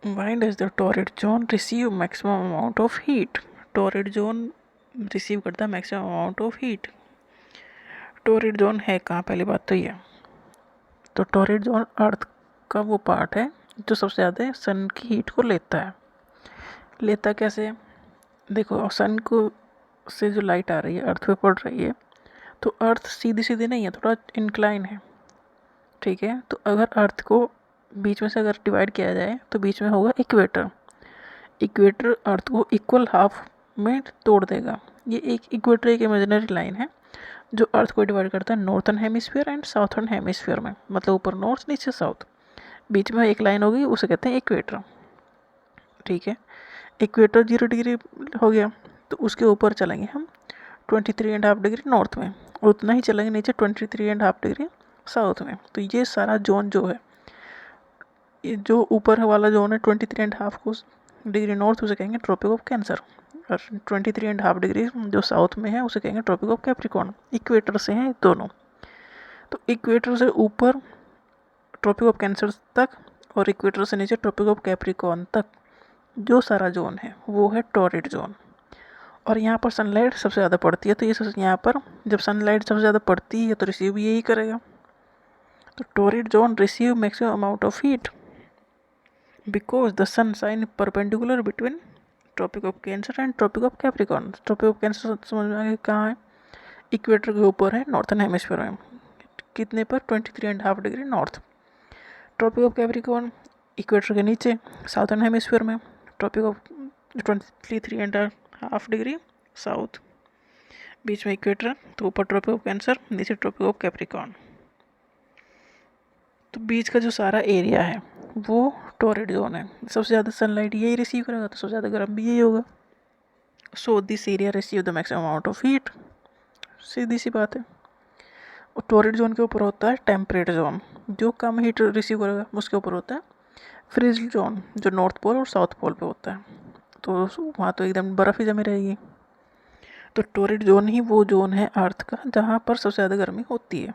Why does the torrid zone receive maximum amount of heat? Torrid zone receive करता है maximum amount of heat. Torrid zone है कहाँ, पहली बात तो ये। तो टॉरिड जोन अर्थ का वो पार्ट है जो सबसे ज़्यादा सन की हीट को लेता है। लेता कैसे, देखो सन को से जो लाइट आ रही है अर्थ पे पड़ रही है, तो अर्थ सीधी सीधी नहीं है, थोड़ा इंक्लाइन है, ठीक है। तो अगर अर्थ को बीच में से अगर डिवाइड किया जाए तो बीच में होगा इक्वेटर। इक्वेटर अर्थ को इक्वल हाफ में तोड़ देगा। ये एक इक्वेटर एक इमेजिनरी लाइन है जो अर्थ को डिवाइड करता है northern hemisphere and southern hemisphere में, मतलब ऊपर नॉर्थ नीचे साउथ, बीच में एक लाइन होगी, उसे कहते हैं इक्वेटर, ठीक है। इक्वेटर 0 डिग्री हो गया, तो उसके ऊपर चलेंगे हम 23.5 डिग्री नॉर्थ में, और उतना ही चलेंगे नीचे 23.5 डिग्री साउथ में। तो ये सारा जोन जो है, ये जो ऊपर वाला जोन है 23.5 डिग्री नॉर्थ, उसे कहेंगे ट्रॉपिक ऑफ कैंसर, और 23.5 डिग्री जो साउथ में है उसे कहेंगे ट्रॉपिक ऑफ कैप्रिकॉर्न। इक्वेटर से हैं दोनों। तो इक्वेटर से ऊपर ट्रॉपिक ऑफ कैंसर तक और इक्वेटर से नीचे ट्रॉपिक ऑफ कैप्रिकॉर्न तक जो सारा जोन है वो है टॉरिड जोन। और यहाँ पर सनलाइट सबसे ज़्यादा पड़ती है, तो ये यहाँ पर जब सनलाइट सबसे ज़्यादा पड़ती है तो रिसीव यही करेगा। तो torrid zone receive maximum amount of heat because the sun shine perpendicular between Tropic of Cancer and Tropic of Capricorn. Tropic of Cancer समझ में आ गया कहाँ है, इक्वेटर के ऊपर है नॉर्थन हेमिस्फीयर में, कितने पर 23.5 degree north. Tropic of Capricorn equator के नीचे साउथर्न हेमिस्फीयर में, ट्रॉपिक ऑफ 23.5 डिग्री साउथ, बीच में इक्वेटर, तो ऊपर ट्रॉपिक ऑफ कैंसर नीचे ट्रॉपिक ऑफ कैप्रिकॉर्न। तो बीच का जो सारा एरिया है वो टॉरिड जोन है। सबसे ज़्यादा सनलाइट यही रिसीव करेगा, तो सबसे ज़्यादा गर्म भी यही होगा। So this area receive the maximum amount of heat, सीधी सी बात है। और टॉरिड जोन के ऊपर होता है टेम्परेट जोन, जो कम हीट रिसीव करेगा। उसके ऊपर होता है फ्रीज जोन, जो नॉर्थ पोल और साउथ पोल पे होता है, तो वहाँ तो एकदम बर्फ़ ही जमी रहेगी। तो टॉरिड जोन ही वो जोन है अर्थ का जहाँ पर सबसे ज़्यादा गर्मी होती है।